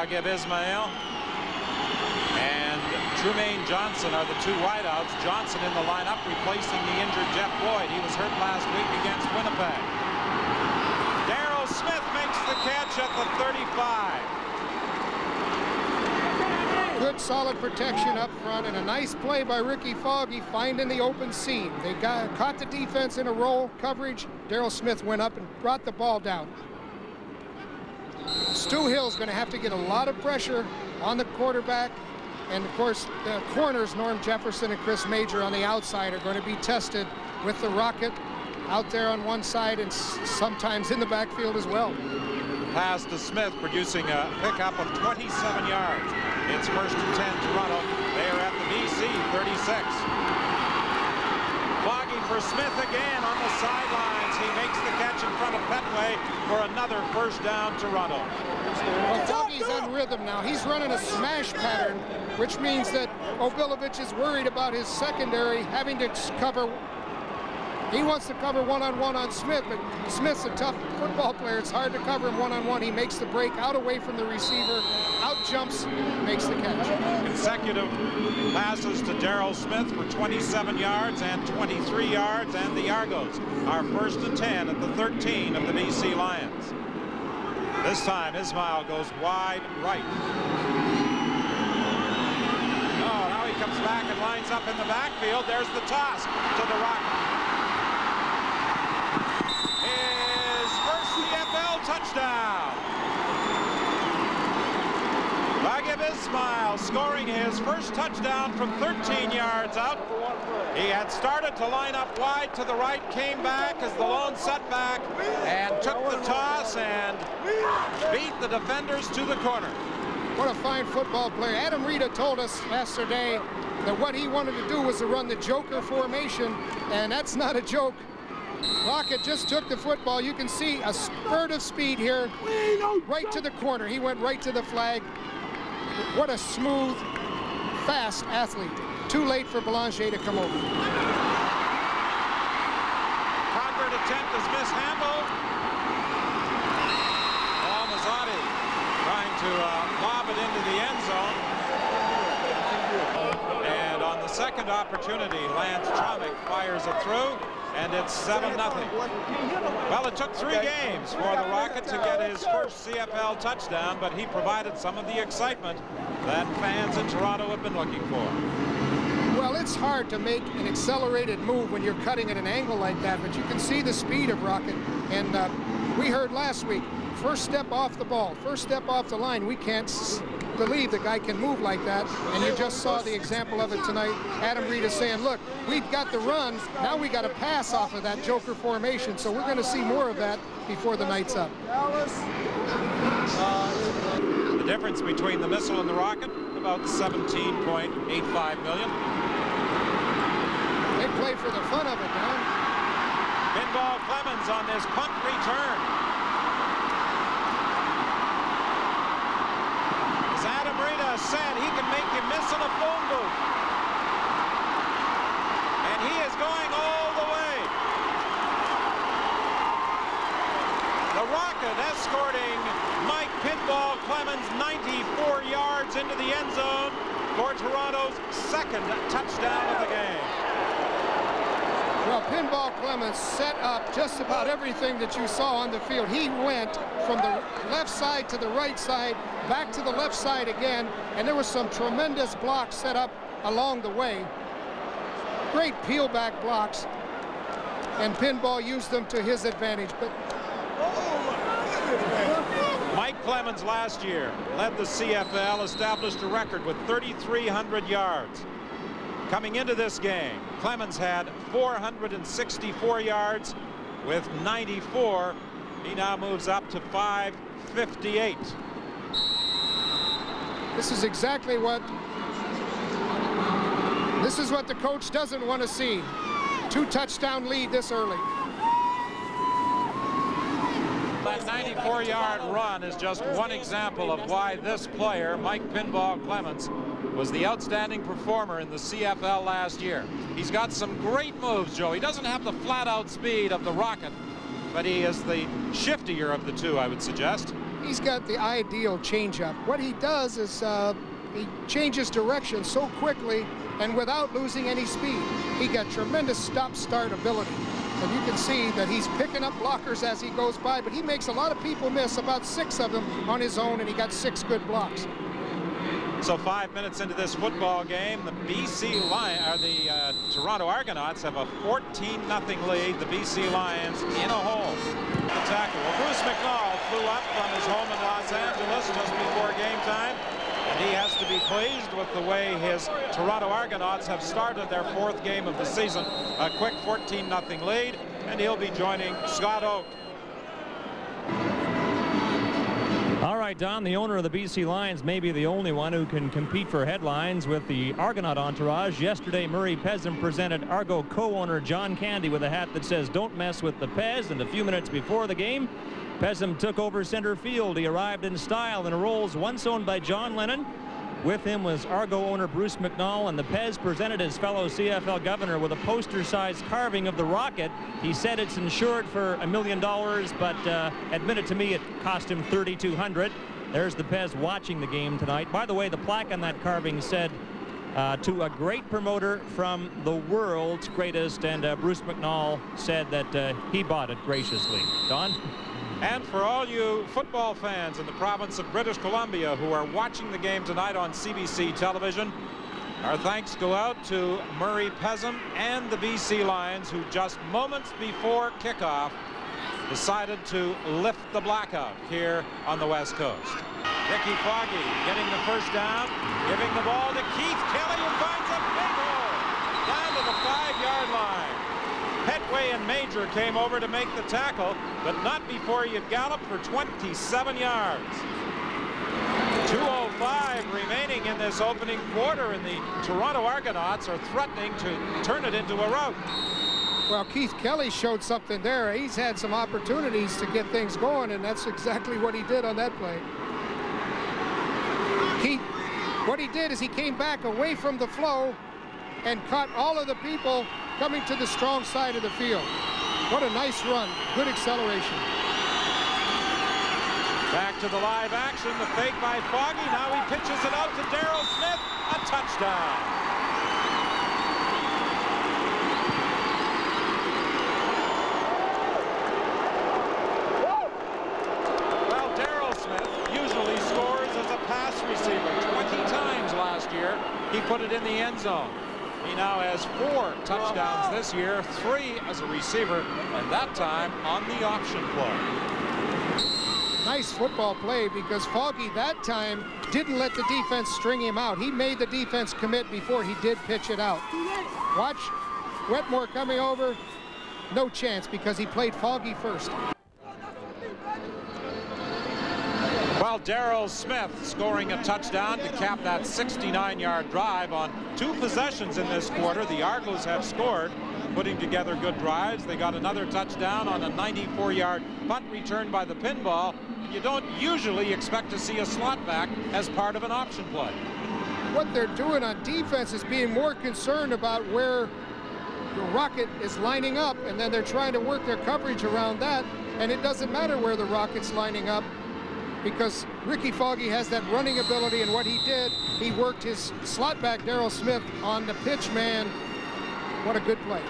Raghib Ismail and Trumaine Johnson are the two wideouts. Johnson in the lineup replacing the injured Jeff Boyd. He was hurt last week against Winnipeg. Daryl Smith makes the catch at the 35. Good solid protection up front and a nice play by Ricky Foggy finding the open seam. They caught the defense in a roll coverage. Daryl Smith went up and brought the ball down. Stu Hill's going to have to get a lot of pressure on the quarterback. And of course, the corners, Norm Jefferson and Chris Major on the outside, are going to be tested with the Rocket out there on one side and sometimes in the backfield as well. Pass to Smith, producing a pickup of 27 yards. It's 1st and 10 Toronto. They are at the BC 36. Foggy for Smith again on the sidelines. He makes the catch in front of Petway for another 1st down Toronto. Well, Foggy's on rhythm now. He's running a smash pattern, which means that Obilovich is worried about his secondary having to cover. He wants to cover one-on-one on Smith, but Smith's a tough football player. It's hard to cover him one-on-one. He makes the break out away from the receiver, out jumps, makes the catch. Consecutive passes to Daryl Smith for 27 yards and 23 yards, and the Argos are 1st and 10 at the 13 of the BC Lions. This time Ismail goes wide right. Oh, now he comes back and lines up in the backfield. There's the toss to the Rocket. CFL touchdown. Raghib Ismail scoring his 1st touchdown from 13 yards out. He had started to line up wide to the right, came back as the lone setback, and took the toss and beat the defenders to the corner. What a fine football player. Adam Rita told us yesterday that what he wanted to do was to run the Joker formation, and that's not a joke. Rocket just took the football. You can see a spurt of speed here, right to the corner. He went right to the flag. What a smooth, fast athlete. Too late for Belanger to come over. Convert attempt is mishandled. Al-Mazadi trying to lob it into the end zone. And on the second opportunity, Lance Chomick fires it through. And it's 7-0. Well, it took 3 games for the Rocket to get his 1st CFL touchdown, but he provided some of the excitement that fans in Toronto have been looking for. Well, it's hard to make an accelerated move when you're cutting at an angle like that, but you can see the speed of Rocket. And we heard last week, 1st step off the ball, 1st step off the line. We can't believe the guy can move like that, and you just saw the example of it tonight. Adam Reed is saying, look, we've got the run, now we got to pass off of that Joker formation, so we're going to see more of that before the night's up. The difference between the missile and the Rocket, about $17.85 million. They play for the fun of it, Don. Pinball Clemens on this punt return. Adam Rita said he can make you miss in a phone booth. And he is going all the way. The Rocket escorting Mike Pinball Clemens 94 yards into the end zone for Toronto's 2nd touchdown of the game. Well, Pinball Clemens set up just about everything that you saw on the field. He went from the left side to the right side, back to the left side again, and there was some tremendous blocks set up along the way. Great peel-back blocks, and Pinball used them to his advantage. But Mike Clemens last year led the CFL, established a record with 3,300 yards. Coming into this game, Clemens had 464 yards with 94. He now moves up to 558. This is exactly what the coach doesn't want to see. 2-touchdown lead this early. That 94-yard run is just one example of why this player, Mike Pinball Clemens, was the outstanding performer in the CFL last year. He's got some great moves, Joe. He doesn't have the flat-out speed of the Rocket, but he is the shiftier of the two, I would suggest. he's got the ideal changeup. What he does is he changes direction so quickly and without losing any speed. He got tremendous stop-start ability. And you can see that he's picking up blockers as he goes by, but he makes a lot of people miss, about 6 of them on his own, and he got 6 good blocks. So 5 minutes into this football game, the Toronto Argonauts have a 14-0 lead. The BC Lions in a hole. The tackle. Well, Bruce McNall flew up from his home in Los Angeles just before game time, and he has to be pleased with the way his Toronto Argonauts have started their 4th game of the season. A quick 14-0 lead, and he'll be joining Scott Oak. All right, Don, the owner of the BC Lions may be the only one who can compete for headlines with the Argonaut entourage. Yesterday, Murray Pezim presented Argo co-owner John Candy with a hat that says, "Don't mess with the Pez," and a few minutes before the game, Pezim took over center field. He arrived in style in roles once owned by John Lennon. With him was Argo owner Bruce McNall, and the Pez presented his fellow CFL governor with a poster-sized carving of the Rocket. He said it's insured for $1 million, but admitted to me it cost him $3,200. There's the Pez watching the game tonight. By the way, the plaque on that carving said, "To a great promoter from the world's greatest," and Bruce McNall said that he bought it graciously. Don? And for all you football fans in the province of British Columbia who are watching the game tonight on CBC television, our thanks go out to Murray Pezim and the BC Lions, who just moments before kickoff decided to lift the blackout here on the West Coast. Ricky Foggy getting the first down, giving the ball to Keith Kelly, who finds a big hole down to the 5-yard line. Petway and Major came over to make the tackle, but not before he had galloped for 27 yards. 2:05 remaining in this opening quarter, and the Toronto Argonauts are threatening to turn it into a rout. Well, Keith Kelly showed something there. He's had some opportunities to get things going, and that's exactly what he did on that play. What he did is he came back away from the flow and caught all of the people coming to the strong side of the field. What a nice run. Good acceleration. Back to the live action. The fake by Foggy. Now he pitches it out to Daryl Smith. A touchdown. Well, Daryl Smith usually scores as a pass receiver. 20 times last year he put it in the end zone. He now has 4 touchdowns this year, 3 as a receiver, and that time on the option play. Nice football play, because Foggy that time didn't let the defense string him out. He made the defense commit before he did pitch it out. Watch Wetmore coming over. No chance, because he played Foggy first. Well, Daryl Smith scoring a touchdown to cap that 69-yard drive on 2 possessions in this quarter. The Argos have scored, putting together good drives. They got another touchdown on a 94-yard punt return by the Pinball. You don't usually expect to see a slot back as part of an option play. What they're doing on defense is being more concerned about where the Rocket is lining up, and then they're trying to work their coverage around that, and it doesn't matter where the Rocket's lining up, because Ricky Foggy has that running ability, and what he did, he worked his slot back Daryl Smith on the pitch man. What a good play.